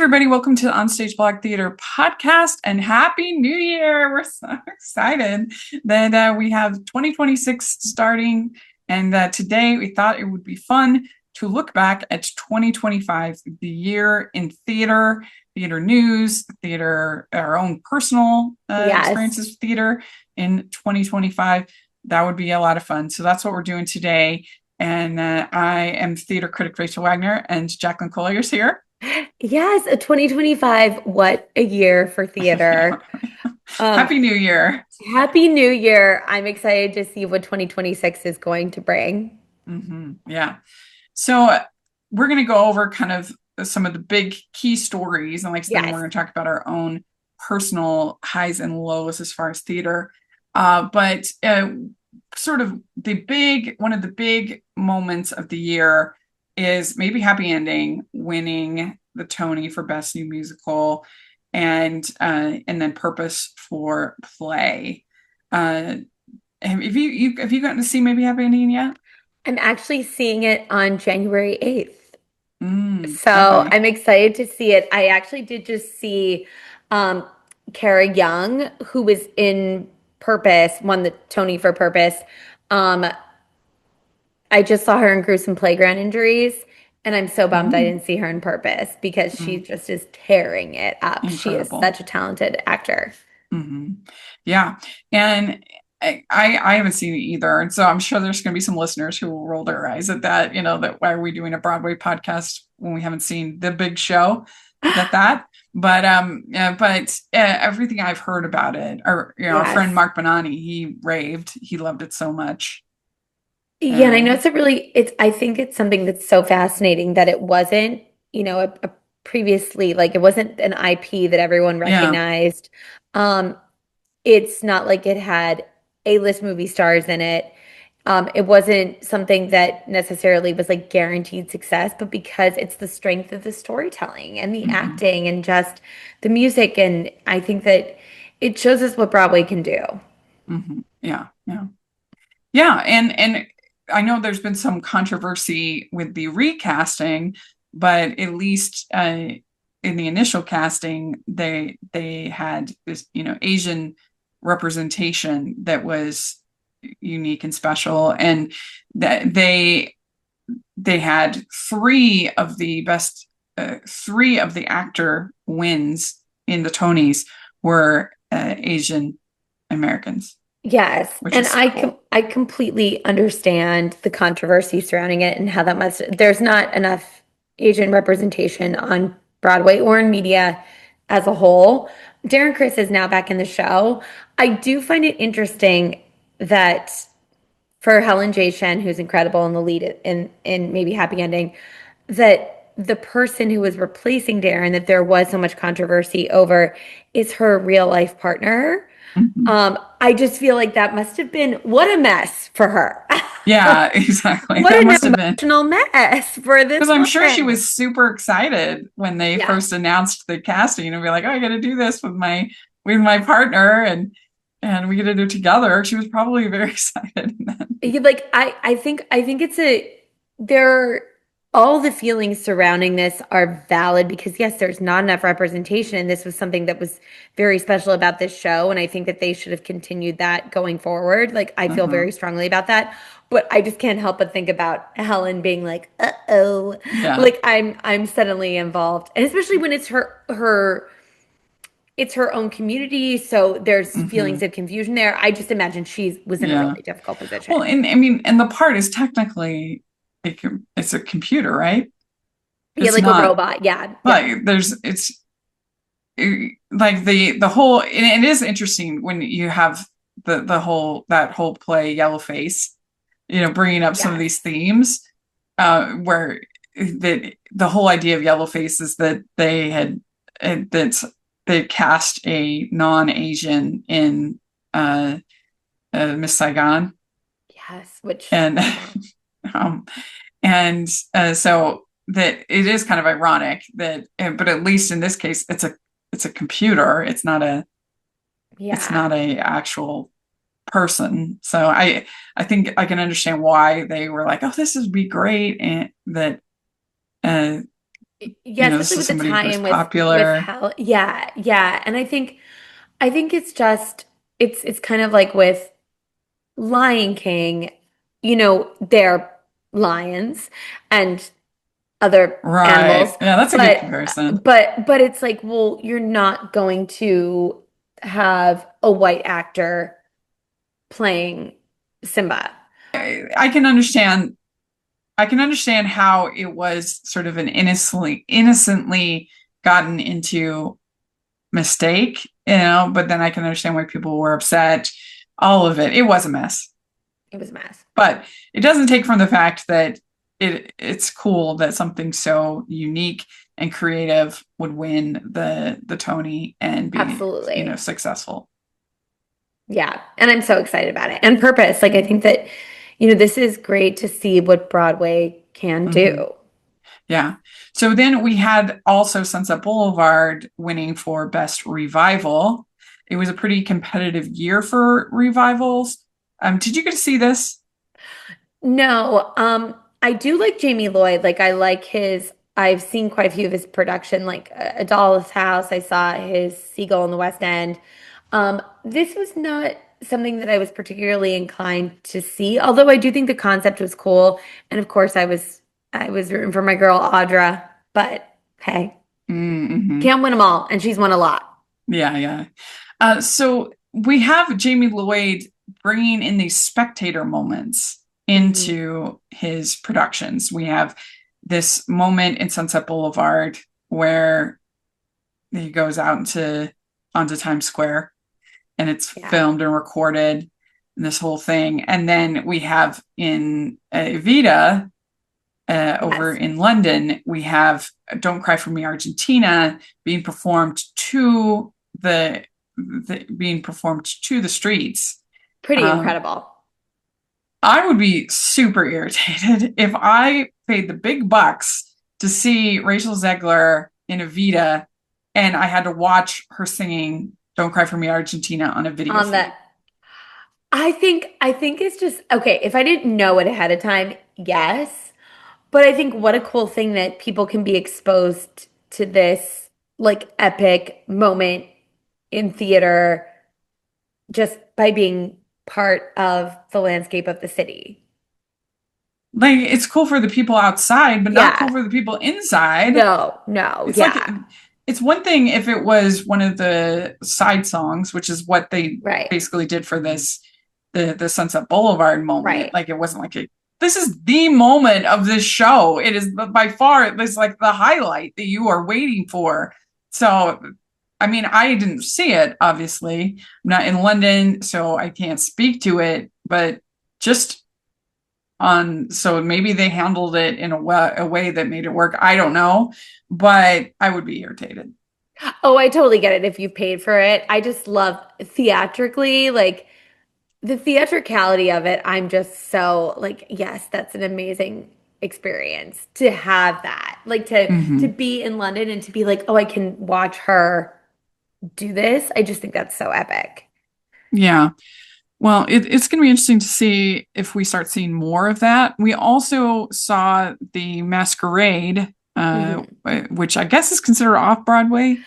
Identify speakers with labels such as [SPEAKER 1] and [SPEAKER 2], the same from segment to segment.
[SPEAKER 1] everybody. Welcome to the OnStage Blog Theater podcast and Happy New Year. We're so excited that we have 2026 starting. And today we thought it would be fun to look back at 2025, the year in theater news, theater, our own personal experiences with theater in 2025. That would be a lot of fun. So that's what we're doing today. And I am theater critic Rachel Wagner, and Jacklyn Collier's here.
[SPEAKER 2] Yes, 2025. What a year for theater.
[SPEAKER 1] Happy New Year.
[SPEAKER 2] Happy New Year. I'm excited to see what 2026 is going to bring.
[SPEAKER 1] Yeah. So we're going to go over kind of some of the big key stories. And then we're going to talk about our own personal highs and lows as far as theater. But sort of one of the big moments of the year is maybe Happy Ending winning the Tony for Best New Musical, and then Purpose for Play. Have you gotten to see maybe Happy Ending yet?
[SPEAKER 2] I'm actually seeing it on January 8th. So
[SPEAKER 1] okay.
[SPEAKER 2] I'm excited to see it. I actually did just see Cara Young, who was in Purpose, won the Tony for Purpose. I just saw her in Gruesome Playground Injuries, and I'm so bummed I didn't see her in Purpose because she just is tearing it up.
[SPEAKER 1] Incredible.
[SPEAKER 2] She is such a talented actor.
[SPEAKER 1] Yeah. And I haven't seen it either. And so I'm sure there's going to be some listeners who will roll their eyes at that, that why are we doing a Broadway podcast when we haven't seen the big show but everything I've heard about it, or, our friend Mark Bonanni, he raved, he loved it so much.
[SPEAKER 2] Yeah, and I know I think it's something that's so fascinating that it wasn't, previously, like it wasn't an IP that everyone recognized. It's not like it had A-list movie stars in it. It wasn't something that necessarily was like guaranteed success, but because it's the strength of the storytelling and the acting and just the music. And I think that it shows us what Broadway can do.
[SPEAKER 1] Yeah. And I know there's been some controversy with the recasting, but at least in the initial casting, they had this, Asian representation that was unique and special, and that they had three of the actor wins in the Tonys were Asian Americans.
[SPEAKER 2] Yes, and
[SPEAKER 1] cool.
[SPEAKER 2] I completely understand the controversy surrounding it and how there's not enough Asian representation on Broadway or in media as a whole. Darren Criss is now back in the show. I do find it interesting that for Helen J. Shen, who's incredible in the lead in maybe Happy Ending, that the person who was replacing Darren, that there was so much controversy over, is her real life partner. I just feel like that must have been what a mess for her.
[SPEAKER 1] Yeah, exactly.
[SPEAKER 2] What an emotional mess for this.
[SPEAKER 1] Because I'm sure she was super excited when they first announced the casting and be like, "Oh, I got to do this with my partner, and we get to do it together." She was probably very excited.
[SPEAKER 2] Like I think all the feelings surrounding this are valid because yes, there's not enough representation, and this was something that was very special about this show, and I think that they should have continued that going forward. Like I feel very strongly about that, but I just can't help but think about Helen being like, "Uh-oh."
[SPEAKER 1] Yeah.
[SPEAKER 2] Like I'm suddenly involved, and especially when it's her own community, so there's feelings of confusion there. I just imagine she was in a really difficult position.
[SPEAKER 1] Well, and I mean, and the part is technically it's a computer, right?
[SPEAKER 2] Yeah, like a robot. Yeah.
[SPEAKER 1] Like it's like the whole, and it is interesting when you have that whole play Yellowface, bringing up some of these themes, where the whole idea of Yellowface is that they cast a non-Asian in Miss Saigon.
[SPEAKER 2] Yes, which
[SPEAKER 1] so that it is kind of ironic that, but at least in this case, it's a computer. It's not a actual person. So I think I can understand why they were like, "Oh, this would be great," and that
[SPEAKER 2] Yeah,
[SPEAKER 1] This
[SPEAKER 2] especially
[SPEAKER 1] is
[SPEAKER 2] with the
[SPEAKER 1] somebody who's
[SPEAKER 2] tie-in with
[SPEAKER 1] popular.
[SPEAKER 2] how, yeah, yeah. And I think it's just it's kind of like with Lion King, they're lions and other
[SPEAKER 1] Right.
[SPEAKER 2] animals,
[SPEAKER 1] Yeah, that's a good
[SPEAKER 2] but
[SPEAKER 1] comparison.
[SPEAKER 2] but it's like, well, you're not going to have a white actor playing Simba.
[SPEAKER 1] I can understand how it was sort of an innocently gotten into mistake, but then I can understand why people were upset. All of it. It was a mess.
[SPEAKER 2] It was a mess.
[SPEAKER 1] But it doesn't take from the fact that it's cool that something so unique and creative would win the Tony and be,
[SPEAKER 2] Absolutely.
[SPEAKER 1] successful.
[SPEAKER 2] Yeah. And I'm so excited about it. And Purpose, like I think that, this is great to see what Broadway can
[SPEAKER 1] Hmm.
[SPEAKER 2] do.
[SPEAKER 1] Yeah. So then we had also Sunset Boulevard winning for Best Revival. It was a pretty competitive year for revivals. Did you get to see this?
[SPEAKER 2] No, I do like Jamie Lloyd. Like I like I've seen quite a few of his production, like A Doll's House. I saw his Seagull in the West End. This was not something that I was particularly inclined to see, although I do think the concept was cool. And of course I was rooting for my girl Audra, but hey,
[SPEAKER 1] Mm-hmm.
[SPEAKER 2] can't win them all, and she's won a lot.
[SPEAKER 1] Yeah, yeah. So we have Jamie Lloyd bringing in these spectator moments
[SPEAKER 2] Hmm.
[SPEAKER 1] into his productions. We have this moment in Sunset Boulevard where he goes out onto Times Square and it's
[SPEAKER 2] Yeah,
[SPEAKER 1] filmed and recorded and this whole thing. And then we have in Evita over
[SPEAKER 2] yes,
[SPEAKER 1] in London, we have Don't Cry for Me, Argentina being performed to the streets.
[SPEAKER 2] pretty
[SPEAKER 1] Um,
[SPEAKER 2] incredible.
[SPEAKER 1] I would be super irritated if I paid the big bucks to see Rachel Zegler in Evita and I had to watch her singing Don't Cry for Me, Argentina on a video
[SPEAKER 2] On
[SPEAKER 1] feed.
[SPEAKER 2] that, I think it's just okay. If I didn't know it ahead of time, yes. But I think what a cool thing that people can be exposed to this like epic moment in theater just by being part of the landscape of the city.
[SPEAKER 1] Like it's cool for the people outside, but not cool
[SPEAKER 2] Yeah.
[SPEAKER 1] for the people inside.
[SPEAKER 2] No, no,
[SPEAKER 1] It's like
[SPEAKER 2] yeah.
[SPEAKER 1] it's one thing if it was one of the side songs, which is what they
[SPEAKER 2] Right.
[SPEAKER 1] basically did for the Sunset Boulevard moment.
[SPEAKER 2] Right.
[SPEAKER 1] Like it wasn't like this is the moment of this show. It is by far this like the highlight that you are waiting for. So I mean, I didn't see it, obviously. I'm not in London, so I can't speak to it, but just so maybe they handled it in a way that made it work. I don't know, but I would be irritated.
[SPEAKER 2] Oh, I totally get it if you paid for it. I just love theatrically, like the theatricality of it. I'm just so like, yes, that's an amazing experience to have that. Like to
[SPEAKER 1] Hmm.
[SPEAKER 2] be in London and to be like, oh, I can watch her do this. I just think that's so epic.
[SPEAKER 1] Yeah. Well, it's going to be interesting to see if we start seeing more of that. We also saw the Masquerade,
[SPEAKER 2] Hmm.
[SPEAKER 1] which I guess is considered off Broadway.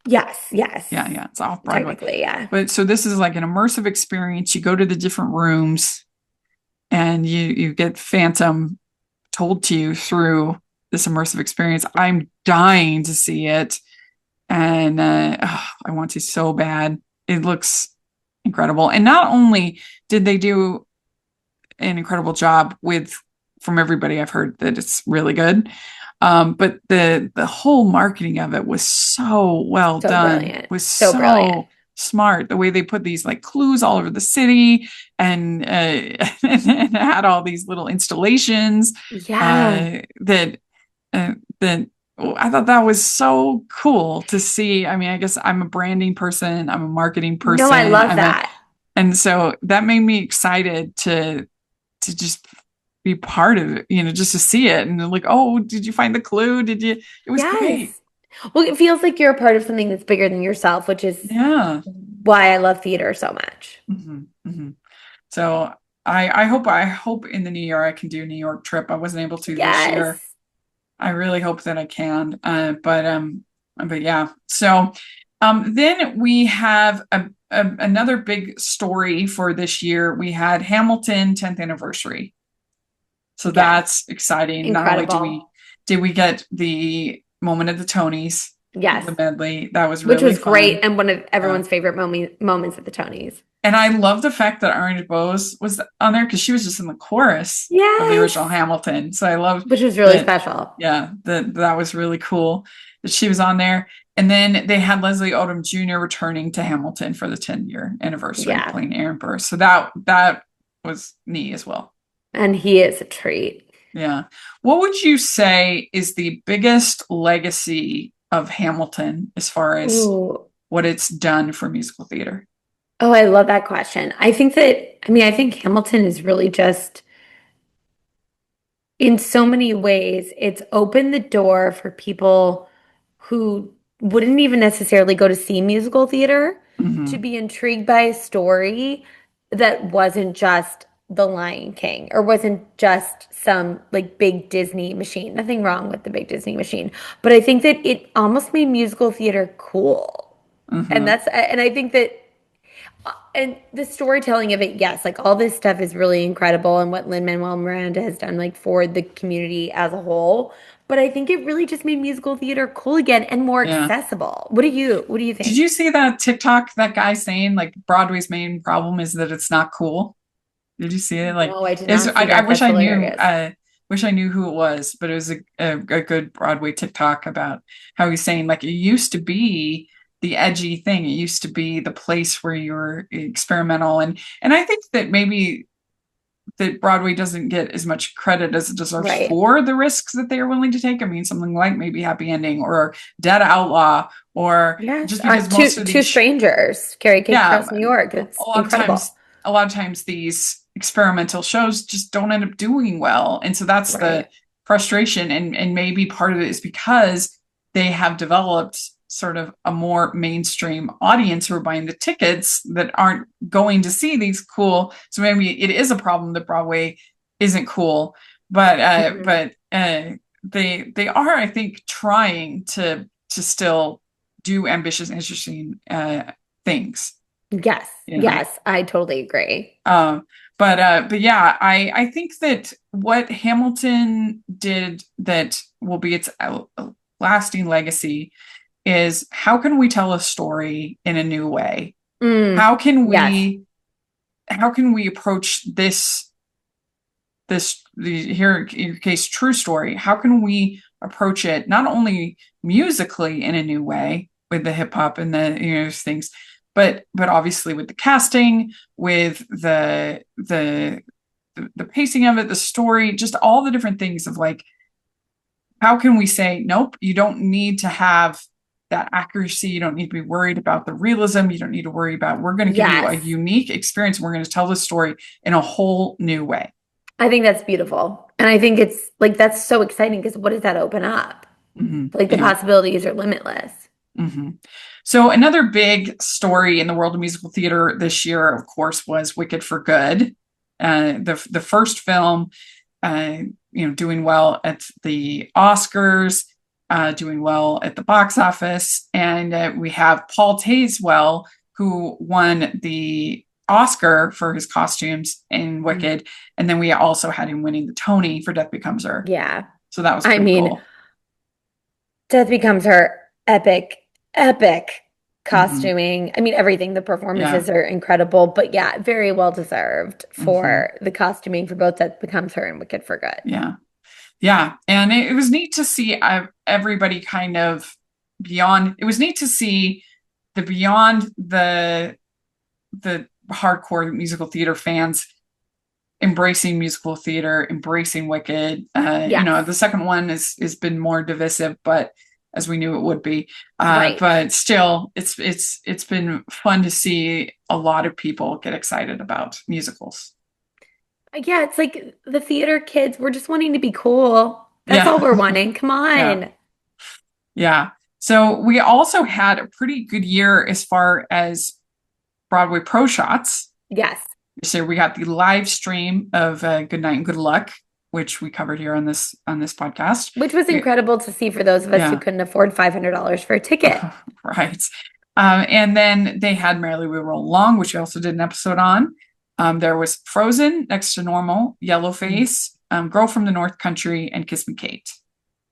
[SPEAKER 2] Yes, yes.
[SPEAKER 1] Yeah, yeah, it's off Broadway.
[SPEAKER 2] Technically, yeah.
[SPEAKER 1] But so this is like an immersive experience. You go to the different rooms and you get Phantom told to you through this immersive experience. I'm dying to see it, and I want to so bad. It looks incredible. And not only did they do an incredible job with, from everybody I've heard that it's really good, but the whole marketing of it was so well
[SPEAKER 2] So
[SPEAKER 1] done.
[SPEAKER 2] brilliant.
[SPEAKER 1] Was
[SPEAKER 2] So brilliant.
[SPEAKER 1] so smart. The way they put these like clues all over the city and and had all these little installations
[SPEAKER 2] Yeah.
[SPEAKER 1] that that I thought that was so cool to see. I mean, I guess I'm a branding person, I'm a marketing
[SPEAKER 2] No, I
[SPEAKER 1] person,
[SPEAKER 2] love that.
[SPEAKER 1] and so that made me excited to just be part of it, just to see it. And they're like, oh, did you find the clue? Did you? It was great.
[SPEAKER 2] Yes. Well, it feels like you're a part of something that's bigger than yourself, which is
[SPEAKER 1] Yeah.
[SPEAKER 2] why I love theater so much.
[SPEAKER 1] Hmm. Hmm. So I hope in the new year I can do a New York trip. I wasn't able to this year.
[SPEAKER 2] Yes.
[SPEAKER 1] I really hope that I can. But yeah. So then we have another big story for this year. We had Hamilton 10th anniversary. So
[SPEAKER 2] Yes.
[SPEAKER 1] that's exciting. Not only
[SPEAKER 2] Incredible.
[SPEAKER 1] did we get the moment at the Tonys,
[SPEAKER 2] Yes.
[SPEAKER 1] the medley, that was
[SPEAKER 2] Which
[SPEAKER 1] really
[SPEAKER 2] was great
[SPEAKER 1] fun.
[SPEAKER 2] and one of
[SPEAKER 1] Yeah.
[SPEAKER 2] everyone's favorite moments at the Tonys.
[SPEAKER 1] And I love the fact that Orange Bose was on there because she was just in the chorus of the original
[SPEAKER 2] Yes.
[SPEAKER 1] Hamilton. So I love
[SPEAKER 2] Which was really
[SPEAKER 1] that.
[SPEAKER 2] special.
[SPEAKER 1] Yeah, that was really cool that she was on there. And then they had Leslie Odom Jr. returning to Hamilton for the 10-year anniversary,
[SPEAKER 2] Yeah.
[SPEAKER 1] playing Aaron Burr. So that was neat as well.
[SPEAKER 2] And he is a treat.
[SPEAKER 1] Yeah. What would you say is the biggest legacy of Hamilton as far as
[SPEAKER 2] Ooh.
[SPEAKER 1] what it's done for musical theater?
[SPEAKER 2] Oh, I love that question. I think Hamilton is really just, in so many ways, it's opened the door for people who wouldn't even necessarily go to see musical theater to
[SPEAKER 1] Hmm.
[SPEAKER 2] be intrigued by a story that wasn't just The Lion King or wasn't just some like big Disney machine. Nothing wrong with the big Disney machine, but I think that it almost made musical theater cool.
[SPEAKER 1] Hmm.
[SPEAKER 2] And I think that and the storytelling of it, yes, like all this stuff is really incredible and what Lin-Manuel Miranda has done like for the community as a whole. But I think it really just made musical theater cool again and more
[SPEAKER 1] Yeah.
[SPEAKER 2] accessible. What do you
[SPEAKER 1] Did
[SPEAKER 2] think?
[SPEAKER 1] you see that TikTok, that guy saying like Broadway's main problem is that it's not cool? Did you see it? Like,
[SPEAKER 2] No, I did
[SPEAKER 1] is
[SPEAKER 2] not see
[SPEAKER 1] I
[SPEAKER 2] that.
[SPEAKER 1] wish
[SPEAKER 2] That's
[SPEAKER 1] I knew.
[SPEAKER 2] hilarious.
[SPEAKER 1] Wish I knew who it was, but it was a good Broadway TikTok about how he's saying like it used to be the edgy thing. It used to be the place where you were experimental, and I think that maybe that Broadway doesn't get as much credit as it deserves
[SPEAKER 2] Right.
[SPEAKER 1] for the risks that they are willing to take. I mean, something like maybe Happy Ending or Dead Outlaw, or
[SPEAKER 2] Yes.
[SPEAKER 1] just because most of
[SPEAKER 2] Two
[SPEAKER 1] these
[SPEAKER 2] strangers carry cake
[SPEAKER 1] yeah,
[SPEAKER 2] across New York.
[SPEAKER 1] a
[SPEAKER 2] It's
[SPEAKER 1] lot of
[SPEAKER 2] incredible.
[SPEAKER 1] times, these experimental shows just don't end up doing well. And so that's the
[SPEAKER 2] Right.
[SPEAKER 1] frustration. And maybe part of it is because they have developed sort of a more mainstream audience who are buying the tickets that aren't going to see these cool. So maybe it is a problem that Broadway isn't cool, but
[SPEAKER 2] Mhm.
[SPEAKER 1] they are, I think, trying to still do ambitious, interesting things,
[SPEAKER 2] Yes.
[SPEAKER 1] you know.
[SPEAKER 2] Yes, I totally agree.
[SPEAKER 1] Um, but yeah, I think that what Hamilton did that will be its lasting legacy is how can we tell a story in a new way?
[SPEAKER 2] Mm,
[SPEAKER 1] How can
[SPEAKER 2] yes.
[SPEAKER 1] we approach here in your case true story? How can we approach it not only musically in a new way with the hip hop and the things, but obviously with the casting, with the pacing of it, the story, just all the different things of like how can we say nope, you don't need to have that accuracy, you don't need to be worried about the realism, you don't need to worry about, we're going to give you a
[SPEAKER 2] Yes.
[SPEAKER 1] unique experience, we're going to tell the story in a whole new way.
[SPEAKER 2] I think that's beautiful. And I think it's like that's so exciting because what does that open up?
[SPEAKER 1] Mm-hmm.
[SPEAKER 2] Like the
[SPEAKER 1] Yeah.
[SPEAKER 2] possibilities are limitless.
[SPEAKER 1] Mm-hmm. So another big story in the world of musical theater this year, of course, was Wicked for Good, the first film, uh, doing well at the Oscars, doing well at the box office, and we have Paul Tazewell who won the Oscar for his costumes in
[SPEAKER 2] Mm.
[SPEAKER 1] Wicked, and then we also had him winning the Tony for Death Becomes Her.
[SPEAKER 2] Yeah.
[SPEAKER 1] So that was
[SPEAKER 2] I
[SPEAKER 1] pretty
[SPEAKER 2] mean,
[SPEAKER 1] cool.
[SPEAKER 2] Death Becomes Her epic, epic
[SPEAKER 1] Mm-hmm.
[SPEAKER 2] costuming. I mean, everything. The
[SPEAKER 1] Yeah.
[SPEAKER 2] performances are incredible, but yeah, very well deserved
[SPEAKER 1] Mm-hmm.
[SPEAKER 2] for the costuming for both Death Becomes Her and Wicked for Good.
[SPEAKER 1] Yeah. Yeah, and it was neat to see everybody kind of beyond. It was neat to see the beyond the hardcore musical theater fans embracing musical theater, embracing Wicked.
[SPEAKER 2] Yes.
[SPEAKER 1] The second one has been more divisive, but as we knew it would be.
[SPEAKER 2] Right.
[SPEAKER 1] But still, it's been fun to see a lot of people get excited about musicals.
[SPEAKER 2] Yeah, it's like the theater kids, we're just wanting to be cool. That's
[SPEAKER 1] Yeah,
[SPEAKER 2] all we're wanting. Come
[SPEAKER 1] yeah.
[SPEAKER 2] on.
[SPEAKER 1] Yeah. So we also had a pretty good year as far as Broadway Pro Shots.
[SPEAKER 2] Yes.
[SPEAKER 1] So we got the live stream of Good Night and Good Luck. which we covered here on this podcast.
[SPEAKER 2] Which was incredible to see for those of us who
[SPEAKER 1] Yeah.
[SPEAKER 2] couldn't afford $500 for a ticket.
[SPEAKER 1] Right. And then they had Merrily We Roll Along, which we also did an episode on. There was Frozen, Next to Normal, Yellowface, Girl from the North Country, and Kiss Me Kate.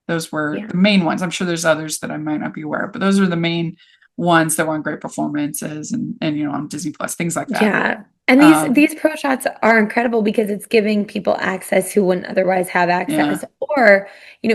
[SPEAKER 1] Those were the main ones. I'm sure there's others that I might not be aware of, but those are the main ones that won great performances and on Disney Plus, things like that.
[SPEAKER 2] Yeah. And these pro shots are incredible because it's giving people access who wouldn't otherwise have access. Or,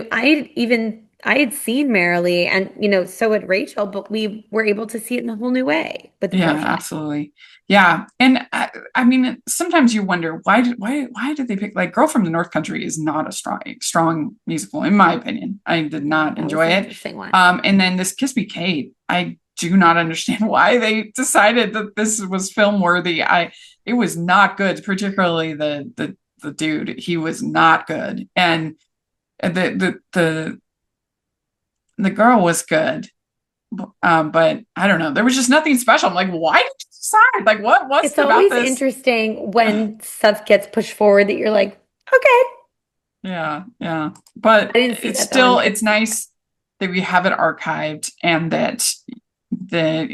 [SPEAKER 2] I had seen Merrily and, so had Rachel, but we were able to see it in a whole new way with the pro shot.
[SPEAKER 1] Absolutely. Yeah. And I mean, sometimes you wonder why did they pick, like, Girl from the North Country is not a strong musical, in my opinion. I did not enjoy it. And then this Kiss Me Kate, I do not understand why they decided that this was film worthy. It was not good, particularly the dude. He was not good. And the girl was good. But I don't know. There was just nothing special. I'm like, why did you decide? Like, what was
[SPEAKER 2] it's always interesting when stuff gets pushed forward that you're like, okay.
[SPEAKER 1] Yeah. But it's nice that we have it archived and that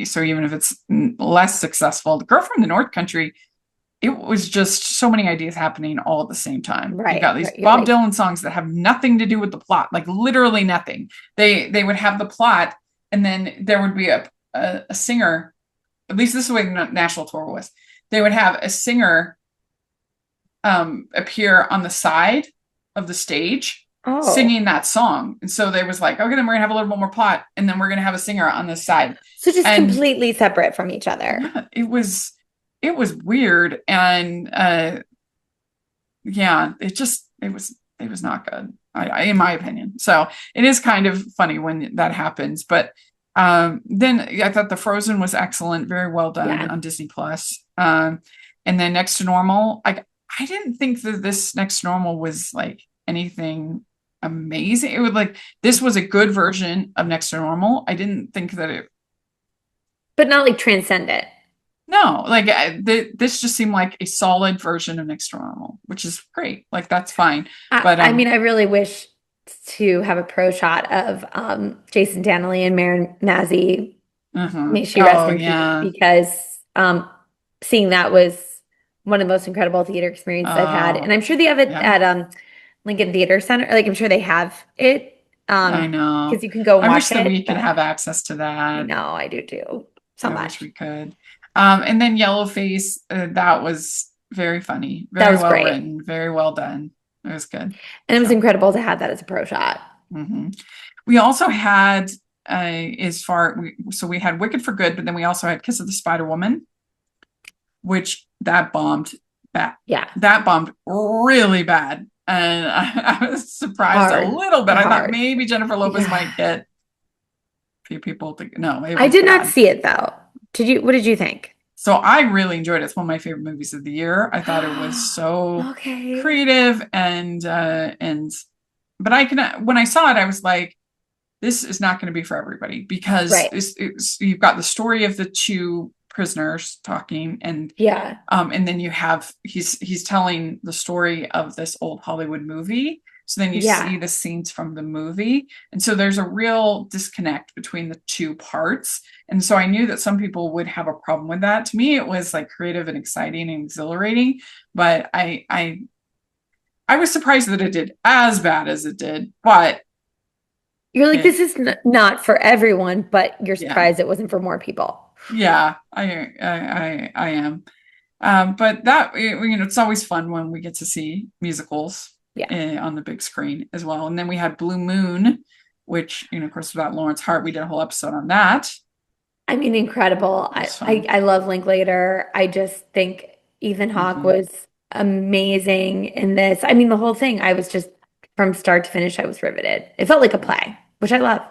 [SPEAKER 1] so even if it's less successful, the Girl from the North Country, it was just so many ideas happening all at the same time. Right. You got these Bob Dylan songs that have nothing to do with the plot, like literally nothing. They would have the plot, and then there would be a singer. At least this is the way the national tour was. They would have a singer appear on the side of the stage singing that song. And so they was like, okay, then we're gonna have a little bit more plot, and then we're gonna have a singer on this side.
[SPEAKER 2] So just completely separate from each other.
[SPEAKER 1] Yeah, it was weird. And it was not good, in my opinion. So it is kind of funny when that happens. But then I thought the Frozen was excellent, very well done on Disney Plus. And then Next to Normal, I didn't think that this Next to Normal was like anything amazing. It was like, this was a good version of Next to Normal. I didn't think that it,
[SPEAKER 2] but not like transcendent.
[SPEAKER 1] No, like this just seemed like a solid version of Next to Normal, which is great. Like, that's fine. But
[SPEAKER 2] I mean, I really wish to have a pro shot of Jason Danley and Maren Mazzie. May she rest in peace, because seeing that was one of the most incredible theater experiences I've had. And I'm sure they have it at Lincoln Theater Center. Like, I'm sure they have it.
[SPEAKER 1] I know.
[SPEAKER 2] Because you can go and watch
[SPEAKER 1] I wish that we could have access to that.
[SPEAKER 2] No, I do too. So much.
[SPEAKER 1] Wish we could. And then Yellowface, that was very funny. Very well written. Very well done. It was good.
[SPEAKER 2] And it was incredible to have that as a pro shot.
[SPEAKER 1] Mm-hmm. We also had, so we had Wicked for Good, but then we also had Kiss of the Spider Woman, which that bombed bad.
[SPEAKER 2] Yeah.
[SPEAKER 1] That bombed really bad. And I was surprised a little bit. I thought maybe Jennifer Lopez might get a few people to, no.
[SPEAKER 2] I did not see it though. What did you think?
[SPEAKER 1] So I really enjoyed it. It's one of my favorite movies of the year. I thought it was so creative but when I saw it, I was like, this is not going to be for everybody, because you've got the story of the two prisoners talking, and then you have he's telling the story of this old Hollywood movie. So then you see the scenes from the movie. And so there's a real disconnect between the two parts. And so I knew that some people would have a problem with that. To me, it was like creative and exciting and exhilarating. But I was surprised that it did as bad as it did. But
[SPEAKER 2] you're like, this is not for everyone, but you're surprised it wasn't for more people.
[SPEAKER 1] Yeah, I am. But that, it's always fun when we get to see musicals. On the big screen as well. And then we had Blue Moon, which, of course, without Lawrence Hart, we did a whole episode on that.
[SPEAKER 2] I mean, incredible. I love Linklater. I just think Ethan Hawke was amazing in this. I mean, the whole thing, I was just, from start to finish, I was riveted. It felt like a play, which I love.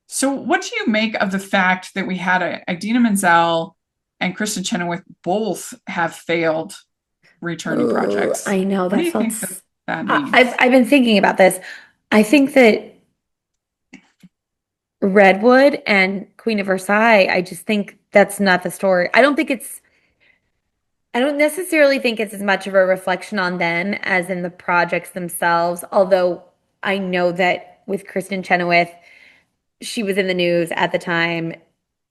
[SPEAKER 1] So what do you make of the fact that we had Idina Menzel and Kristen Chenoweth both have failed returning projects?
[SPEAKER 2] I know.
[SPEAKER 1] What do you think that means?
[SPEAKER 2] I've been thinking about this. I think that Redwood and Queen of Versailles, I just think that's not the story. I I don't necessarily think it's as much of a reflection on them as in the projects themselves, although I know that with Kristen Chenoweth, she was in the news at the time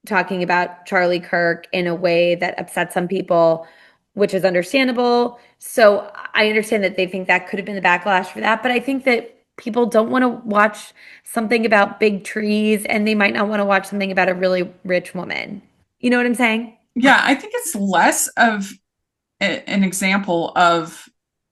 [SPEAKER 2] talking about Charlie Kirk in a way that upset some people, which is understandable. So I understand that they think that could have been the backlash for that, but I think that people don't want to watch something about big trees and they might not want to watch something about a really rich woman. You know what I'm saying?
[SPEAKER 1] Yeah, I think it's less of an example of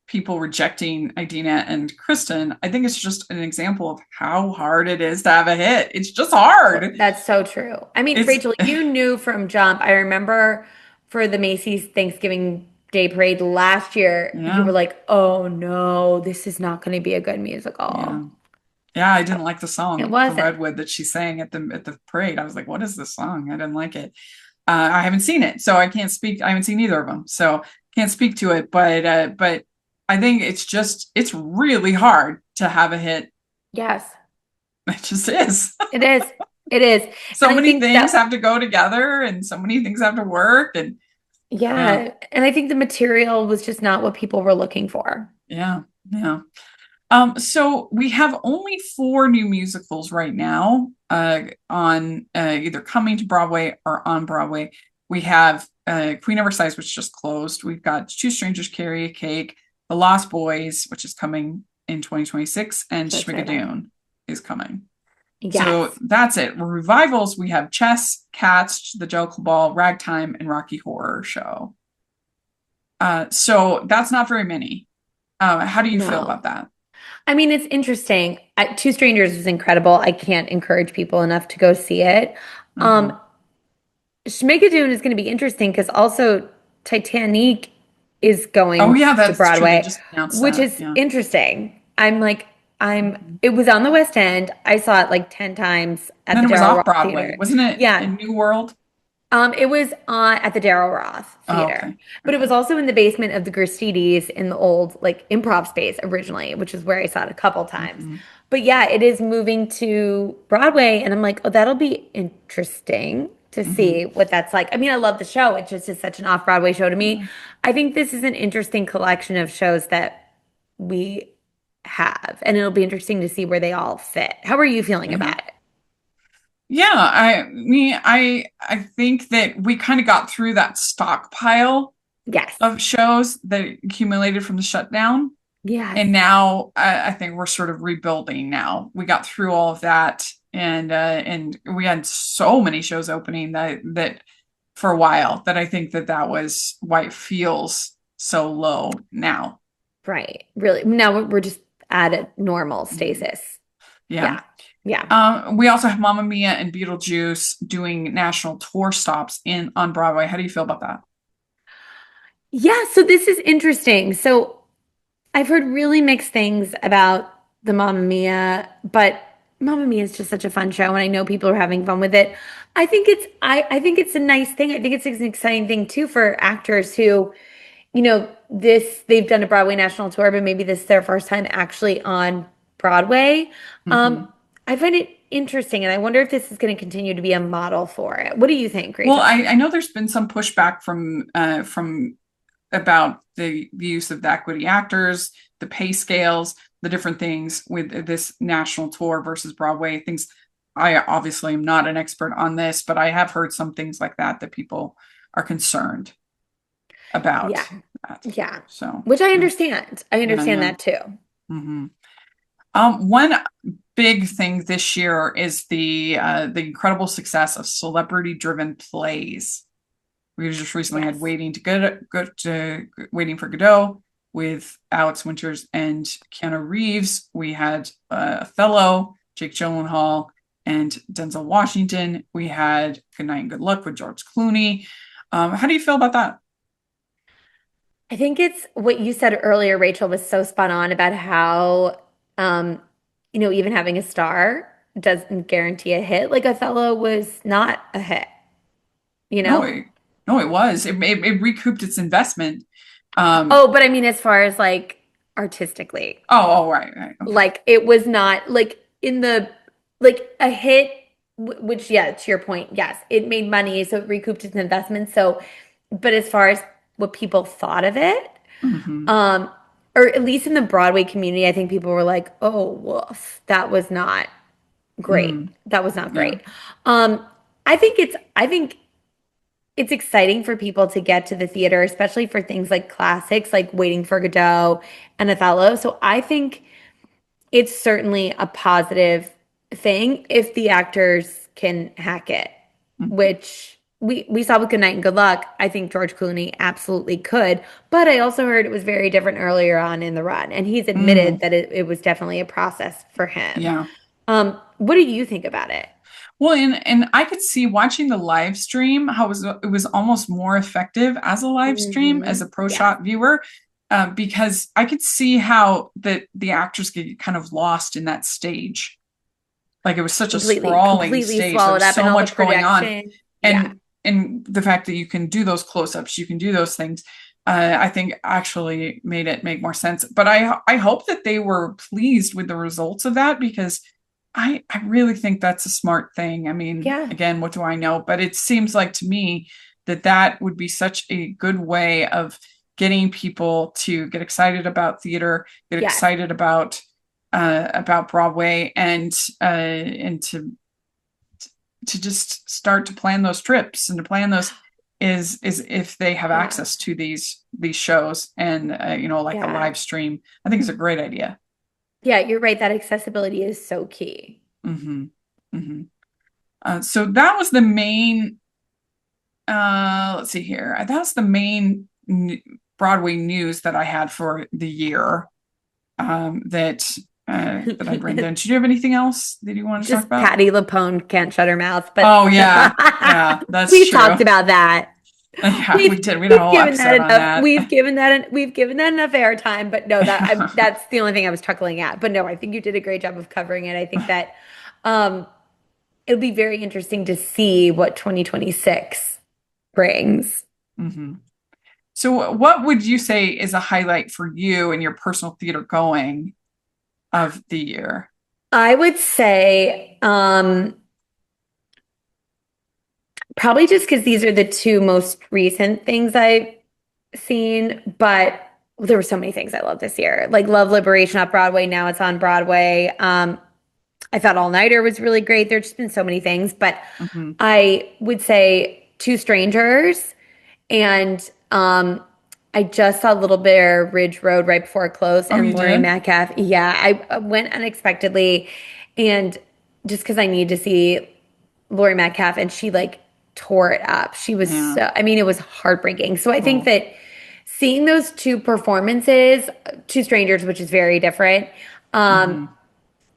[SPEAKER 1] people rejecting Idina and Kristen. I think it's just an example of how hard it is to have a hit. It's just hard.
[SPEAKER 2] That's so true. I mean,
[SPEAKER 1] It's
[SPEAKER 2] Rachel, you knew from Jump. I remember for the Macy's Thanksgiving Day Parade last year, you
[SPEAKER 1] yeah,
[SPEAKER 2] were like, oh no, this is not going to be a good
[SPEAKER 1] yeah.
[SPEAKER 2] musical.
[SPEAKER 1] Yeah, I didn't like the
[SPEAKER 2] It
[SPEAKER 1] song from
[SPEAKER 2] wasn't.
[SPEAKER 1] Redwood that she sang at the parade. I was like, what is this song? I didn't like it. I haven't seen it, so I can't speak. I haven't seen either of them, so can't speak to it. But I think it's really hard to have a hit.
[SPEAKER 2] Yes,
[SPEAKER 1] It just is.
[SPEAKER 2] it is. It is.
[SPEAKER 1] So
[SPEAKER 2] And I
[SPEAKER 1] many
[SPEAKER 2] think
[SPEAKER 1] things
[SPEAKER 2] that,
[SPEAKER 1] have to go together, and so many things have to work, and yeah,
[SPEAKER 2] yeah. And I think the material was just not what people were looking for.
[SPEAKER 1] yeah, yeah. So we have only four new musicals right now, on either coming to Broadway or on Broadway. We have Queen of Versailles, which just closed. We've got Two Strangers Carry a Cake, The Lost Boys, which is coming in 2026, and
[SPEAKER 2] So exciting.
[SPEAKER 1] Schmigadoon is coming. So
[SPEAKER 2] Yes.
[SPEAKER 1] that's it. Revivals, we have Chess, Cats, The Jellicle Ball, Ragtime, and Rocky Horror Show. So that's not very many. How do you feel
[SPEAKER 2] No.
[SPEAKER 1] about that?
[SPEAKER 2] I mean, it's interesting. Two Strangers was incredible. I can't encourage people enough to go see it. Um,
[SPEAKER 1] Hmm.
[SPEAKER 2] Schmigadoon is going to be interesting because also Titanic is
[SPEAKER 1] Oh
[SPEAKER 2] going
[SPEAKER 1] yeah,
[SPEAKER 2] to
[SPEAKER 1] that's true. They
[SPEAKER 2] Broadway,
[SPEAKER 1] just announced
[SPEAKER 2] which
[SPEAKER 1] that.
[SPEAKER 2] is
[SPEAKER 1] Yeah.
[SPEAKER 2] interesting.
[SPEAKER 1] Mhm.
[SPEAKER 2] It was on the West End. I saw it like 10 times
[SPEAKER 1] And
[SPEAKER 2] at
[SPEAKER 1] then
[SPEAKER 2] the
[SPEAKER 1] it was
[SPEAKER 2] Darrell
[SPEAKER 1] off
[SPEAKER 2] Roth
[SPEAKER 1] Broadway,
[SPEAKER 2] Theater.
[SPEAKER 1] wasn't it?
[SPEAKER 2] Yeah.
[SPEAKER 1] In New World.
[SPEAKER 2] It was at the Darrell Roth
[SPEAKER 1] Oh,
[SPEAKER 2] Theater,
[SPEAKER 1] okay.
[SPEAKER 2] but it
[SPEAKER 1] Okay.
[SPEAKER 2] was also in the basement of the Gristedes in the old like improv space originally, which is where I saw it a couple times.
[SPEAKER 1] Hmm.
[SPEAKER 2] But yeah, it is moving to Broadway, and I'm like, oh, that'll be interesting to
[SPEAKER 1] Hmm.
[SPEAKER 2] see what that's like. I mean, I love the show. It just is such an off-Broadway show to me.
[SPEAKER 1] Yeah.
[SPEAKER 2] I think this is an interesting collection of shows that we have, and it'll be interesting to see where they all fit. How are you feeling
[SPEAKER 1] Yeah.
[SPEAKER 2] about it?
[SPEAKER 1] Yeah. I think that we kind of got through that stockpile
[SPEAKER 2] Yes.
[SPEAKER 1] of shows that accumulated from the shutdown.
[SPEAKER 2] Yes.
[SPEAKER 1] And now I think we're sort of rebuilding now. We got through all of that, and we had so many shows opening that for a while that I think that was why it feels so low now.
[SPEAKER 2] Right. Really. Now we're just at a normal
[SPEAKER 1] Mhm.
[SPEAKER 2] stasis.
[SPEAKER 1] Yeah.
[SPEAKER 2] Yeah. Yeah.
[SPEAKER 1] We also have Mamma Mia and Beetlejuice doing national tour stops in on Broadway. How do you feel about that?
[SPEAKER 2] Yeah. So this is interesting. So I've heard really mixed things about the Mamma Mia, but Mamma Mia is just such a fun show, and I know people are having fun with it. I think it's a nice thing. I think it's an exciting thing too for actors who, they've done a Broadway national tour, but maybe this is their first time actually on Broadway. Um,
[SPEAKER 1] Hmm.
[SPEAKER 2] I find it interesting, and I wonder if this is going to continue to be a model for it. What do you think,
[SPEAKER 1] Well,
[SPEAKER 2] Rachel?
[SPEAKER 1] I know there's been some pushback from about the use of the equity actors, the pay scales, the different things with this national tour versus Broadway things. I obviously am not an expert on this, but I have heard some things like that people are concerned about
[SPEAKER 2] Yeah,
[SPEAKER 1] that.
[SPEAKER 2] yeah.
[SPEAKER 1] So,
[SPEAKER 2] Which I
[SPEAKER 1] yeah,
[SPEAKER 2] understand. I
[SPEAKER 1] yeah,
[SPEAKER 2] understand
[SPEAKER 1] yeah.
[SPEAKER 2] that too.
[SPEAKER 1] Hmm. One big thing this year is the incredible success of celebrity-driven plays. We just recently had
[SPEAKER 2] Yes.
[SPEAKER 1] Waiting for Godot with Alex Winters and Keanu Reeves. We had Othello, Jake Gyllenhaal, and Denzel Washington. We had Good Night and Good Luck with George Clooney. How do you feel about that?
[SPEAKER 2] I think it's what you said earlier, Rachel, was so spot on about how, um, even having a star doesn't guarantee a hit. Like Othello was not a hit, you
[SPEAKER 1] No,
[SPEAKER 2] know?
[SPEAKER 1] no, it was. It recouped its investment. Um,
[SPEAKER 2] Oh, but I mean, as far as like artistically,
[SPEAKER 1] right, right, okay.
[SPEAKER 2] like it was not like in the like a hit, which, yeah, to your point, yes, it made money, so it recouped its investment. So, but as far as what people thought of it.
[SPEAKER 1] Hmm.
[SPEAKER 2] Um, or at least in the Broadway community, I think people were like, "Oh, woof, that was not great.
[SPEAKER 1] Mm,
[SPEAKER 2] That was not
[SPEAKER 1] yeah.
[SPEAKER 2] great." I think it's exciting for people to get to the theater, especially for things like classics, like Waiting for Godot and Othello. So I think it's certainly a positive thing if the actors can hack it,
[SPEAKER 1] Mhm.
[SPEAKER 2] which we saw with Good Night and Good Luck. I think George Clooney absolutely could, but I also heard it was very different earlier on in the run, and he's admitted
[SPEAKER 1] Mm,
[SPEAKER 2] that it was definitely a process for him.
[SPEAKER 1] yeah.
[SPEAKER 2] What do you think about it?
[SPEAKER 1] Well, and I could see watching the live stream how it was almost more effective as a live stream as a pro
[SPEAKER 2] Yes,
[SPEAKER 1] shot viewer, because I could see how the actors get kind of lost in that stage. Like it was such a sprawling
[SPEAKER 2] completely
[SPEAKER 1] stage. There
[SPEAKER 2] swallowed
[SPEAKER 1] was
[SPEAKER 2] up
[SPEAKER 1] so
[SPEAKER 2] in all the
[SPEAKER 1] much going on,
[SPEAKER 2] production. Yeah,
[SPEAKER 1] and the fact that you can do those close-ups, you can do those things, I think actually made it make more sense. But I hope that they were pleased with the results of that because I really think that's a smart thing. I mean,
[SPEAKER 2] yeah,
[SPEAKER 1] again, what do I know? But it seems like to me that that would be such a good way of getting people to get excited about theater, get
[SPEAKER 2] yes.
[SPEAKER 1] excited about Broadway, and to just start to plan those trips and to plan those is if they have
[SPEAKER 2] Yeah,
[SPEAKER 1] access to these shows and like a
[SPEAKER 2] yeah.
[SPEAKER 1] live stream. I think it's a great idea.
[SPEAKER 2] Yeah, you're right. That accessibility is so key.
[SPEAKER 1] Hmm. Hmm. So that was the main. Let's see here. That was the main Broadway news that I had for the year. That I'd written down. Did you have anything else that you want to talk
[SPEAKER 2] Just
[SPEAKER 1] about?
[SPEAKER 2] Patty LaPone can't shut her mouth, but
[SPEAKER 1] Oh yeah, that's
[SPEAKER 2] we've
[SPEAKER 1] true.
[SPEAKER 2] talked about that.
[SPEAKER 1] Yeah, we
[SPEAKER 2] We've
[SPEAKER 1] did. We had a
[SPEAKER 2] we've
[SPEAKER 1] whole
[SPEAKER 2] given that
[SPEAKER 1] episode on
[SPEAKER 2] enough.
[SPEAKER 1] that.
[SPEAKER 2] We've given that enough airtime. But no, that's the only thing I was chuckling at. But no, I think you did a great job of covering it. I think that um, it'll be very interesting to see what 2026 brings.
[SPEAKER 1] Hmm. So, what would you say is a highlight for you in your personal theater going of the year?
[SPEAKER 2] I would say probably just because these are the two most recent things I've seen, but there were so many things I loved this year. Like Love Liberation off Broadway, now it's on Broadway. I thought All Nighter was really great. There's just been so many things, but
[SPEAKER 1] Hmm.
[SPEAKER 2] I would say Two Strangers and I just saw Little Bear Ridge Road right before it closed
[SPEAKER 1] Oh,
[SPEAKER 2] and
[SPEAKER 1] you
[SPEAKER 2] Laurie
[SPEAKER 1] did?
[SPEAKER 2] Metcalf. Yeah, I went unexpectedly and just because I need to see Laurie Metcalf and she like tore it up. She was
[SPEAKER 1] Yeah.
[SPEAKER 2] so, I mean, it was heartbreaking. So I think
[SPEAKER 1] Oh.
[SPEAKER 2] that seeing those two performances, Two Strangers, which is very different, um,
[SPEAKER 1] Hmm.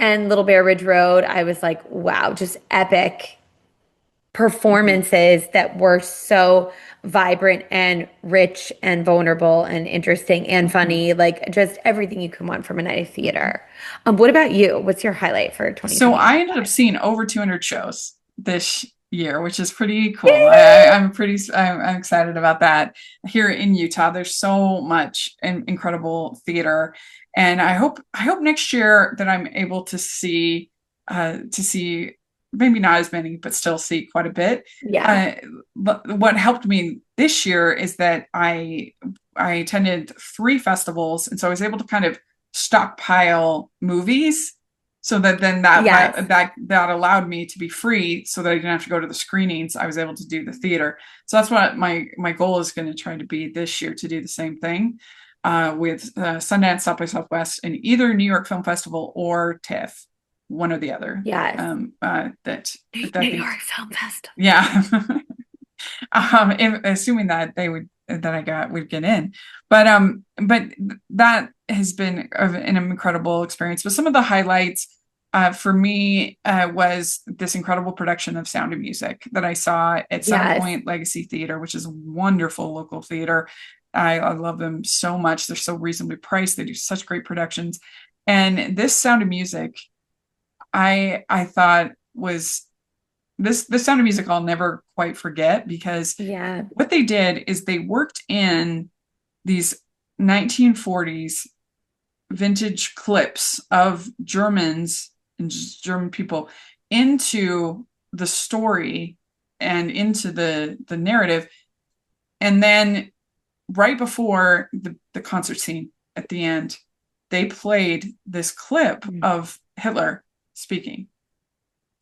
[SPEAKER 2] and Little Bear Ridge Road, I was like, wow, just epic
[SPEAKER 1] Hmm.
[SPEAKER 2] performances that were so vibrant and rich and vulnerable and interesting and
[SPEAKER 1] Hmm.
[SPEAKER 2] funny, like just everything you can want from a night of
[SPEAKER 1] Hmm.
[SPEAKER 2] theater. What about you? What's your highlight for
[SPEAKER 1] So I
[SPEAKER 2] 2025?
[SPEAKER 1] ended up seeing over 200 shows this year, which is pretty cool.
[SPEAKER 2] Yay!
[SPEAKER 1] I'm excited about that. Here in Utah, there's so much incredible theater, and I hope next year that I'm able to see maybe not as many, but still see quite a bit.
[SPEAKER 2] Yeah.
[SPEAKER 1] Uh, but what helped me this year is that I attended 3 festivals, and so I was able to kind of stockpile movies so that then
[SPEAKER 2] Yes.
[SPEAKER 1] that allowed me to be free so that I didn't have to go to the screenings. I was able to do the theater. So that's what my goal is going to try to be this year, to do the same thing with Sundance, South by Southwest, and either New York Film Festival or TIFF, one or the other.
[SPEAKER 2] Yes.
[SPEAKER 1] That I
[SPEAKER 2] New
[SPEAKER 1] think,
[SPEAKER 2] York Film Festival.
[SPEAKER 1] yeah. Assuming that they would that I got would get in, but that has been an incredible experience. But some of the highlights for me was this incredible production of Sound of Music that I saw at
[SPEAKER 2] Yes.
[SPEAKER 1] Soundpoint Legacy Theater, which is a wonderful local theater. I love them so much. They're so reasonably priced. They do such great productions, and this Sound of Music, I thought was this Sound of Music I'll never quite forget because
[SPEAKER 2] Yeah.
[SPEAKER 1] what they did is they worked in these 1940s vintage clips of Germans and German people into the story and into the narrative, and then right before the concert scene at the end, they played this clip of Hitler speaking.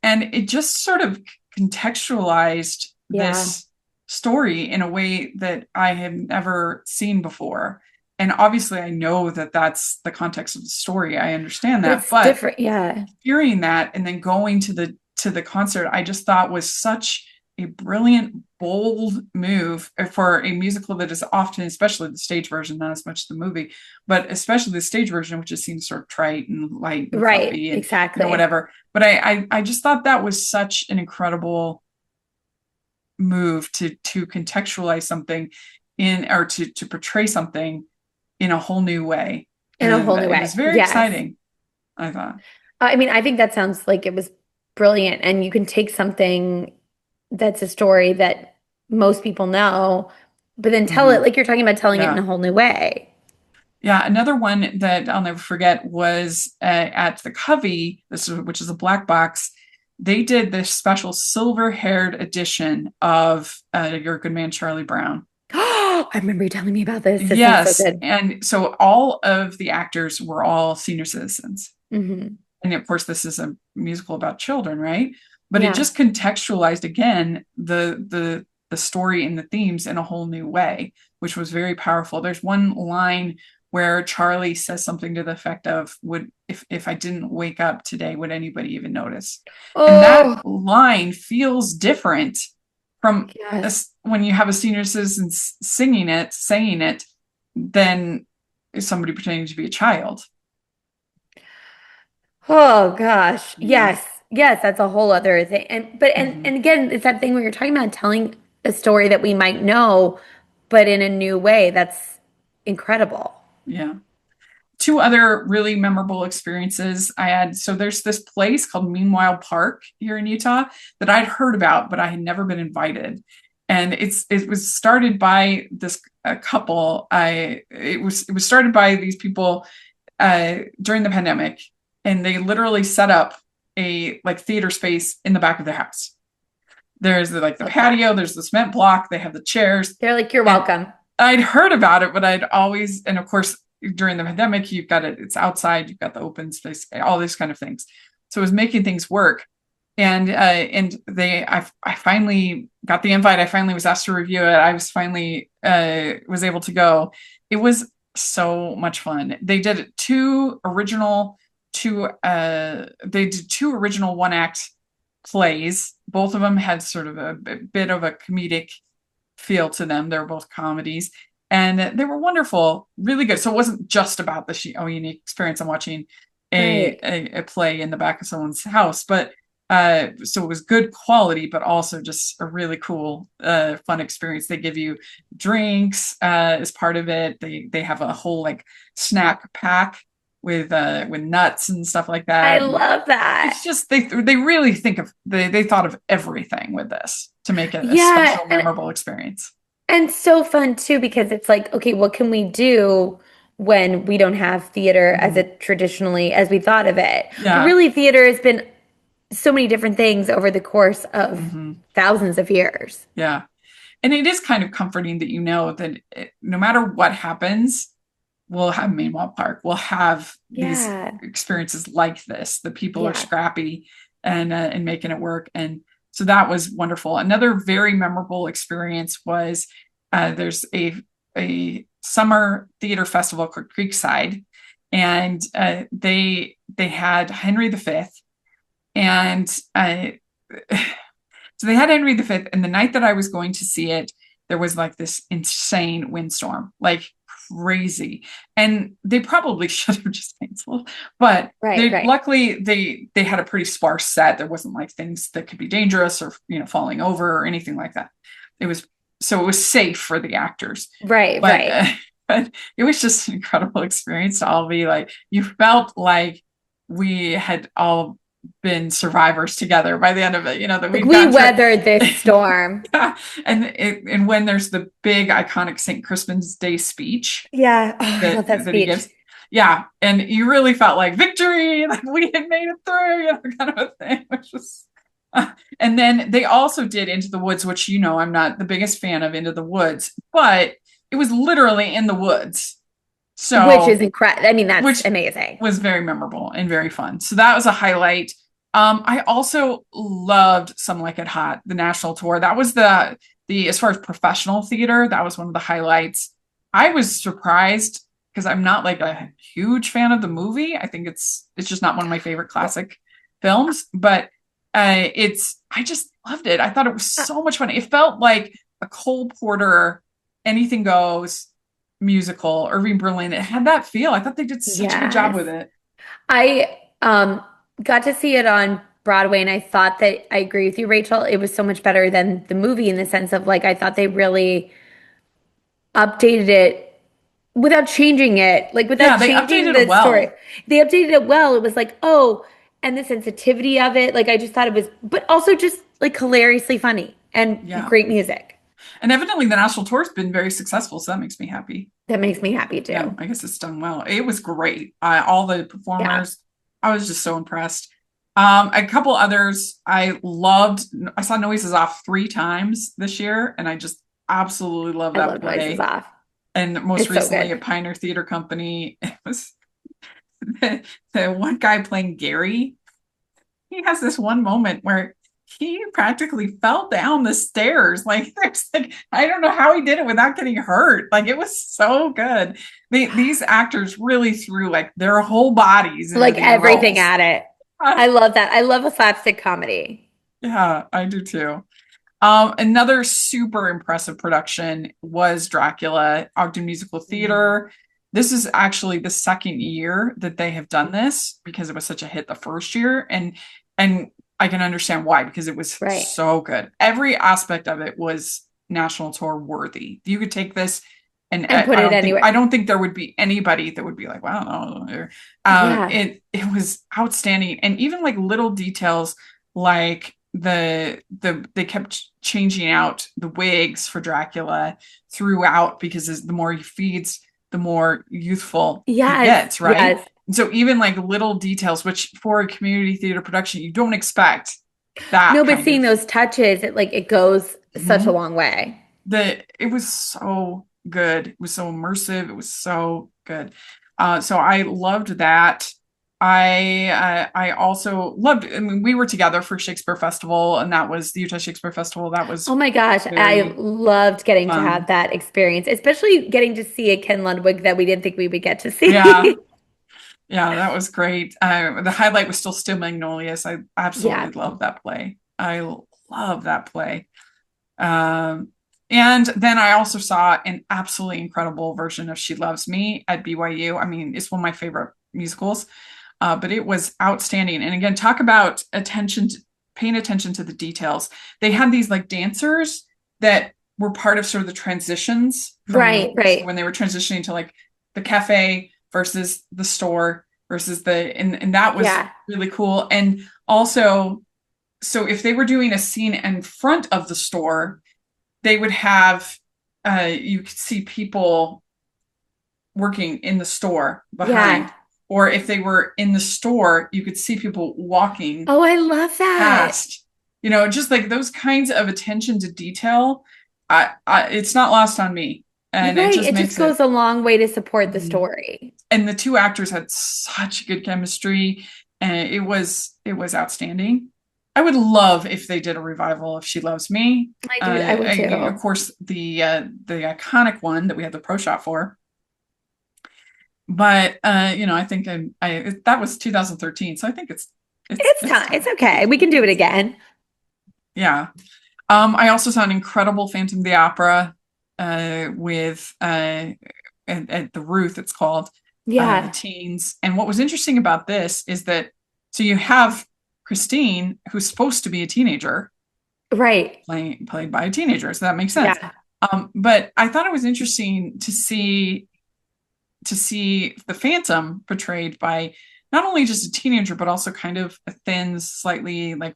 [SPEAKER 1] And it just sort of contextualized this story in a way that I had never seen before. And obviously, I know that that's the context of the story. I understand that,
[SPEAKER 2] but different,
[SPEAKER 1] hearing that and then going to the concert, I just thought was such a brilliant, bold move for a musical that is often, especially the stage version, not as much the movie, but especially the stage version, which just seems sort of trite and light and fluffy and
[SPEAKER 2] exactly,
[SPEAKER 1] whatever. But I just thought that was such an incredible move to contextualize something or to portray something in a whole new way.
[SPEAKER 2] In a whole new way.
[SPEAKER 1] It was very exciting, I thought.
[SPEAKER 2] I mean, I think that sounds like it was brilliant. And you can take something that's a story that most people know, but then tell it like you're talking about telling it in a whole new way.
[SPEAKER 1] Yeah, another one that I'll never forget was at the Covey, which is a black box. They did this special silver-haired edition of Your Good Man, Charlie Brown.
[SPEAKER 2] I remember you telling me about this.
[SPEAKER 1] Yes, so and so all of the actors were all senior citizens. And of course, this is a musical about children, right? But it just contextualized again the story and the themes in a whole new way, which was very powerful. There's one line where Charlie says something to the effect of, if I didn't wake up today, would anybody even notice? And that line feels different from when you have a senior citizen saying it, than somebody pretending to be a child.
[SPEAKER 2] Oh gosh. Yes. That's a whole other thing. And again, it's that thing where you're talking about telling a story that we might know, but in a new way. That's incredible.
[SPEAKER 1] Yeah. Two other really memorable experiences I had. So there's this place called Meanwhile Park here in Utah that I'd heard about, but I had never been invited. And it was started by this couple. It was started by these people during the pandemic, and they literally set up a theater space in the back of their house. There's the patio, there's the cement block, they have the chairs.
[SPEAKER 2] They're like, you're welcome.
[SPEAKER 1] I'd heard about it, but I'd always, and of course, during the pandemic, you've got it's outside, you've got the open space, all these kind of things. So it was making things work. And I finally got the invite. I finally was asked to review it. I was finally was able to go. It was so much fun. They did two original one-act plays. Both of them had sort of a bit of a comedic feel to them. They were both comedies, and they were wonderful, really good. So it wasn't just about the unique experience of watching a play in the back of someone's house, but so it was good quality, but also just a really cool, fun experience. They give you drinks as part of it. They have a whole snack pack with nuts and stuff like that.
[SPEAKER 2] I love that.
[SPEAKER 1] It's just they really they thought of everything with this to make it a special, memorable experience.
[SPEAKER 2] And so fun too, because it's like, okay, what can we do when we don't have theater as it traditionally as we thought of it? Yeah. Really, theater has been so many different things over the course of thousands of years.
[SPEAKER 1] Yeah. And it is kind of comforting that that no matter what happens, we'll have Meanwhile Park. We'll have these experiences like this. The people are scrappy and making it work. And so that was wonderful. Another very memorable experience was there's a summer theater festival called Creekside, and they had Henry V. And so they had Henry V, and the night that I was going to see it, there was this insane windstorm, crazy. And they probably should have just canceled, but luckily they had a pretty sparse set. There wasn't things that could be dangerous or falling over or anything like that. It was safe for the actors.
[SPEAKER 2] Right.
[SPEAKER 1] But it was just an incredible experience to all be you felt like we had all been survivors together by the end of it, that we
[SPEAKER 2] weathered this storm.
[SPEAKER 1] Yeah. And when there's the big iconic St. Crispin's Day speech,
[SPEAKER 2] I love that speech.
[SPEAKER 1] He gives, and you really felt like victory, we had made it through, kind of a thing, which was. And then they also did Into the Woods, which I'm not the biggest fan of Into the Woods, but it was literally in the woods.
[SPEAKER 2] Which is
[SPEAKER 1] So,
[SPEAKER 2] incredible. I mean, that's
[SPEAKER 1] which
[SPEAKER 2] amazing.
[SPEAKER 1] was very memorable and very fun. So that was a highlight. I also loved Some Like It Hot, the national tour. That was the as far as professional theater, that was one of the highlights. I was surprised because I'm not like a huge fan of the movie. I think it's just not one of my favorite classic films, but it's I just loved it. I thought it was so much fun. It felt like a Cole Porter, Anything Goes musical, Irving Berlin. It had that feel. I thought they did such a good job
[SPEAKER 2] Yes.
[SPEAKER 1] with it.
[SPEAKER 2] I got to see it on Broadway and I thought that I agree with you, Rachel. It was so much better than the movie in the sense of like I thought they really updated it without changing it, like
[SPEAKER 1] Yeah,
[SPEAKER 2] without
[SPEAKER 1] they
[SPEAKER 2] changing
[SPEAKER 1] updated it
[SPEAKER 2] the story.
[SPEAKER 1] well.
[SPEAKER 2] They updated it well. It was like, oh, and the sensitivity of it. Like I just thought it was, but also just like hilariously funny and
[SPEAKER 1] Yeah.
[SPEAKER 2] great music.
[SPEAKER 1] And evidently the national tour's been very successful, so that makes me happy.
[SPEAKER 2] That makes me happy
[SPEAKER 1] Yeah,
[SPEAKER 2] too.
[SPEAKER 1] I guess it's done well. It was great. All the
[SPEAKER 2] Yeah,
[SPEAKER 1] performers, I was just so impressed. A couple others I loved. I saw Noises Off 3 times this year, and I just absolutely love
[SPEAKER 2] I
[SPEAKER 1] that
[SPEAKER 2] love Noises
[SPEAKER 1] play.
[SPEAKER 2] Off.
[SPEAKER 1] And most
[SPEAKER 2] It's so
[SPEAKER 1] recently
[SPEAKER 2] good.
[SPEAKER 1] at Pioneer Theater Company, it was the one guy playing Gary. He has this one moment where he practically fell down the stairs. Like there's like I don't know how he did it without getting hurt. Like it was so good. These actors really threw like their whole bodies into
[SPEAKER 2] Like
[SPEAKER 1] these
[SPEAKER 2] everything
[SPEAKER 1] roles.
[SPEAKER 2] at it. I love that. I love a slapstick comedy.
[SPEAKER 1] Yeah, I do too. Another super impressive production was Dracula, Ogden Musical
[SPEAKER 2] Mm.
[SPEAKER 1] Theater. This is actually the second year that they have done this because it was such a hit the first year, and I can understand why because it was
[SPEAKER 2] Right.
[SPEAKER 1] so good. Every aspect of it was national tour worthy. You could take this, and
[SPEAKER 2] And put it
[SPEAKER 1] I
[SPEAKER 2] anywhere.
[SPEAKER 1] don't think there would be anybody that would be like, wow, no.
[SPEAKER 2] Yeah.
[SPEAKER 1] It was outstanding, and even like little details like they kept changing out the wigs for Dracula throughout because the more he feeds, the more youthful he
[SPEAKER 2] Yes.
[SPEAKER 1] gets, right?
[SPEAKER 2] Yes.
[SPEAKER 1] And so even like little details, which for a community theater production, you don't expect that
[SPEAKER 2] No, but
[SPEAKER 1] kind
[SPEAKER 2] seeing
[SPEAKER 1] of.
[SPEAKER 2] those touches, it goes such a
[SPEAKER 1] Mhm.
[SPEAKER 2] long way.
[SPEAKER 1] It was so good. It was so immersive. It was so good. So I loved that. I also loved. I mean, we were together for Shakespeare Festival, and that was the Utah Shakespeare Festival. That
[SPEAKER 2] Oh
[SPEAKER 1] was
[SPEAKER 2] my gosh, I
[SPEAKER 1] very
[SPEAKER 2] loved getting to have
[SPEAKER 1] fun.
[SPEAKER 2] that experience, especially getting to see a Ken Ludwig that we didn't think we would get to
[SPEAKER 1] Yeah,
[SPEAKER 2] see.
[SPEAKER 1] yeah, that was great. The highlight was still Magnolias. I absolutely
[SPEAKER 2] Yeah.
[SPEAKER 1] love that play. I love that play. Um, and then I also saw an absolutely incredible version of She Loves Me at BYU. I mean, it's one of my favorite musicals, but it was outstanding. And again, talk about paying attention to the details. They had these like dancers that were part of sort of the transitions
[SPEAKER 2] Right,
[SPEAKER 1] from
[SPEAKER 2] right.
[SPEAKER 1] when they were transitioning to like the cafe versus the store versus and that was
[SPEAKER 2] Yeah.
[SPEAKER 1] really cool. And also, so if they were doing a scene in front of the store, they would have you could see people working in the store
[SPEAKER 2] Yeah.
[SPEAKER 1] behind. Or if they were in the store, you could see people walking
[SPEAKER 2] Oh, I love that.
[SPEAKER 1] past. Just like those kinds of attention to detail. It's not lost on me,
[SPEAKER 2] You're
[SPEAKER 1] and it
[SPEAKER 2] right.
[SPEAKER 1] just
[SPEAKER 2] It just
[SPEAKER 1] makes it.
[SPEAKER 2] goes a long way to support the
[SPEAKER 1] Mhm.
[SPEAKER 2] story.
[SPEAKER 1] And the two actors had such good chemistry, and it was outstanding. I would love if they did a revival of She Loves Me.
[SPEAKER 2] I would
[SPEAKER 1] Of
[SPEAKER 2] too.
[SPEAKER 1] course, the iconic one that we had the pro shot for, but I think that was 2013, so I think
[SPEAKER 2] It's
[SPEAKER 1] it's
[SPEAKER 2] time. It's
[SPEAKER 1] time.
[SPEAKER 2] okay. We can do it again.
[SPEAKER 1] Yeah. I also saw an incredible Phantom of the Opera with at the Ruth, it's called the
[SPEAKER 2] Yeah.
[SPEAKER 1] teens. And what was interesting about this is that so you have Christine, who's supposed to be a teenager,
[SPEAKER 2] Right.
[SPEAKER 1] played by a teenager, so that makes sense.
[SPEAKER 2] Yeah.
[SPEAKER 1] But I thought it was interesting to see the Phantom portrayed by not only just a teenager, but also kind of a thin, slightly like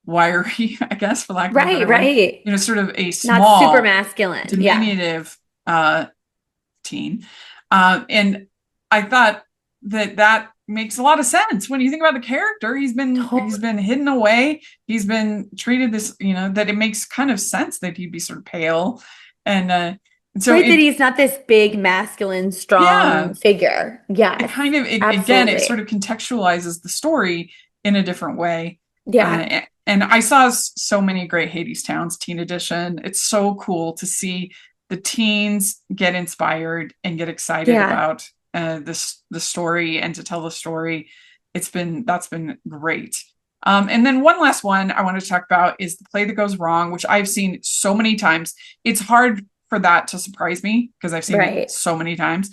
[SPEAKER 1] wiry, I guess, for lack of a
[SPEAKER 2] Right,
[SPEAKER 1] better word,
[SPEAKER 2] right.
[SPEAKER 1] sort of a
[SPEAKER 2] Not super
[SPEAKER 1] small,
[SPEAKER 2] masculine. Yeah.
[SPEAKER 1] diminutive teen. And I thought that makes a lot of sense when you think about the character. He's
[SPEAKER 2] Totally.
[SPEAKER 1] been hidden away. He's been treated that it makes kind of sense that he'd be sort of pale and So
[SPEAKER 2] Right, that he's not this big, masculine,
[SPEAKER 1] yeah,
[SPEAKER 2] strong figure.
[SPEAKER 1] it
[SPEAKER 2] Yes,
[SPEAKER 1] kind of, again, it sort
[SPEAKER 2] absolutely.
[SPEAKER 1] of contextualizes the story in a different way.
[SPEAKER 2] Yeah,
[SPEAKER 1] And I saw so many great Hades Towns teen edition. It's so cool to see the teens get inspired and get excited
[SPEAKER 2] yeah,
[SPEAKER 1] about the story and to tell the story. That's been great. And then one last one I wanted to talk about is The Play That Goes Wrong, which I've seen so many times. It's hard for that to surprise me because I've seen it
[SPEAKER 2] right.
[SPEAKER 1] so many times.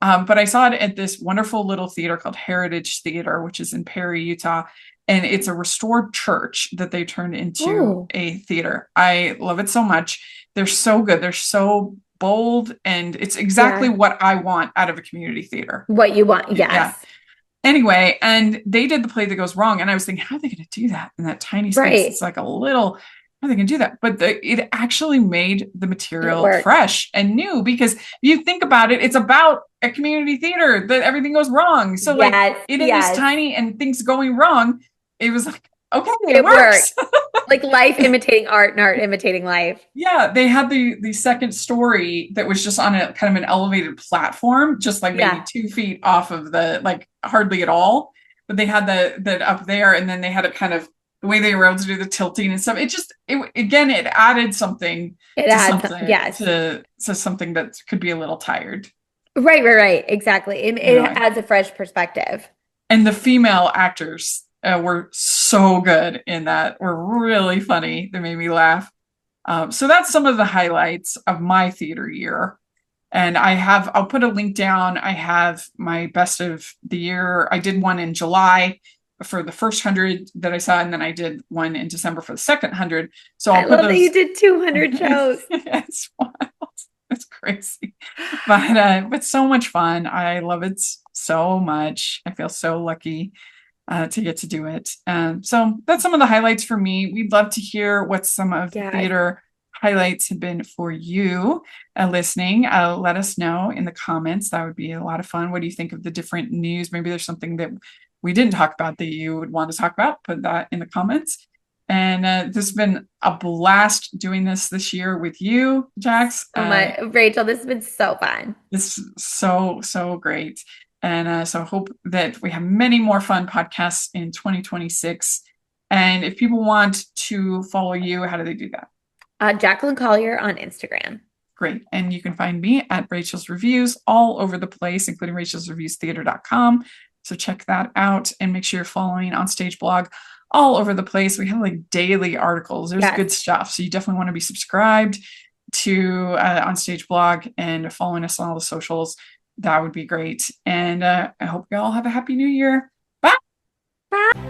[SPEAKER 1] But I saw it at this wonderful little theater called Heritage Theater, which is in Perry, Utah. And it's a restored church that they turned into
[SPEAKER 2] Oh,
[SPEAKER 1] a theater. I love it so much. They're so good. They're so bold. And it's exactly
[SPEAKER 2] yeah.
[SPEAKER 1] what I want out of a community theater.
[SPEAKER 2] What you want.
[SPEAKER 1] Yeah.
[SPEAKER 2] Yes.
[SPEAKER 1] Anyway, and they did The Play That Goes Wrong. And I was thinking, how are they going to do that in that tiny space? It's
[SPEAKER 2] Right.
[SPEAKER 1] like a little, how are they going to do that? But it actually made the
[SPEAKER 2] It
[SPEAKER 1] material
[SPEAKER 2] worked.
[SPEAKER 1] fresh and new because you think about it, it's about a community theater that everything goes wrong. So, like,
[SPEAKER 2] Yes.
[SPEAKER 1] it in this
[SPEAKER 2] Yes.
[SPEAKER 1] tiny and things going wrong, it was like, okay, it
[SPEAKER 2] It
[SPEAKER 1] works.
[SPEAKER 2] worked. Like life imitating art and art imitating life.
[SPEAKER 1] Yeah, they had the second story that was just on a kind of an elevated platform, just like maybe
[SPEAKER 2] Yeah.
[SPEAKER 1] 2 feet off of the like hardly at all. But they had the up there, and then they had it kind of the way they were able to do the tilting and stuff. It again it added something
[SPEAKER 2] It
[SPEAKER 1] to
[SPEAKER 2] adds,
[SPEAKER 1] something
[SPEAKER 2] yes.
[SPEAKER 1] to something that could be a little tired,
[SPEAKER 2] Right, right, right. Exactly.
[SPEAKER 1] you
[SPEAKER 2] It
[SPEAKER 1] know.
[SPEAKER 2] adds a fresh perspective.
[SPEAKER 1] And the female actors were so good in that. Were really funny. They made me laugh. So that's some of the highlights of my theater year. And I'll put a link down. I have my best of the year. I did one in July for the first 100 that I saw, and then I did one in December for the second 100. So
[SPEAKER 2] I
[SPEAKER 1] I'll put
[SPEAKER 2] love that you
[SPEAKER 1] those.
[SPEAKER 2] did 200 shows.
[SPEAKER 1] It's wild. It's crazy, but so much fun. I love it so much. I feel so lucky to get to do it. So that's some of the highlights for me. We'd love to hear what some of the
[SPEAKER 2] Yes.
[SPEAKER 1] theater highlights have been for you listening. Let us know in the comments. That would be a lot of fun. What do you think of the different news? Maybe there's something that we didn't talk about that you would want to talk about. Put that in the comments. And this has been a blast doing this year with you, Jax.
[SPEAKER 2] Oh my, Rachel, this has been so fun.
[SPEAKER 1] It's so great. And so I hope that we have many more fun podcasts in 2026. And if people want to follow you, how do they do that?
[SPEAKER 2] Jacklyn Collier on Instagram.
[SPEAKER 1] Great. And you can find me at Rachel's Reviews all over the place, including rachelsreviewstheater.com. So check that out and make sure you're following OnStage blog all over the place. We have like daily articles. There's good stuff. So you definitely want to be subscribed to OnStage blog and following us on all the socials. That would be great. And I hope you all have a happy new year. Bye.
[SPEAKER 2] Bye.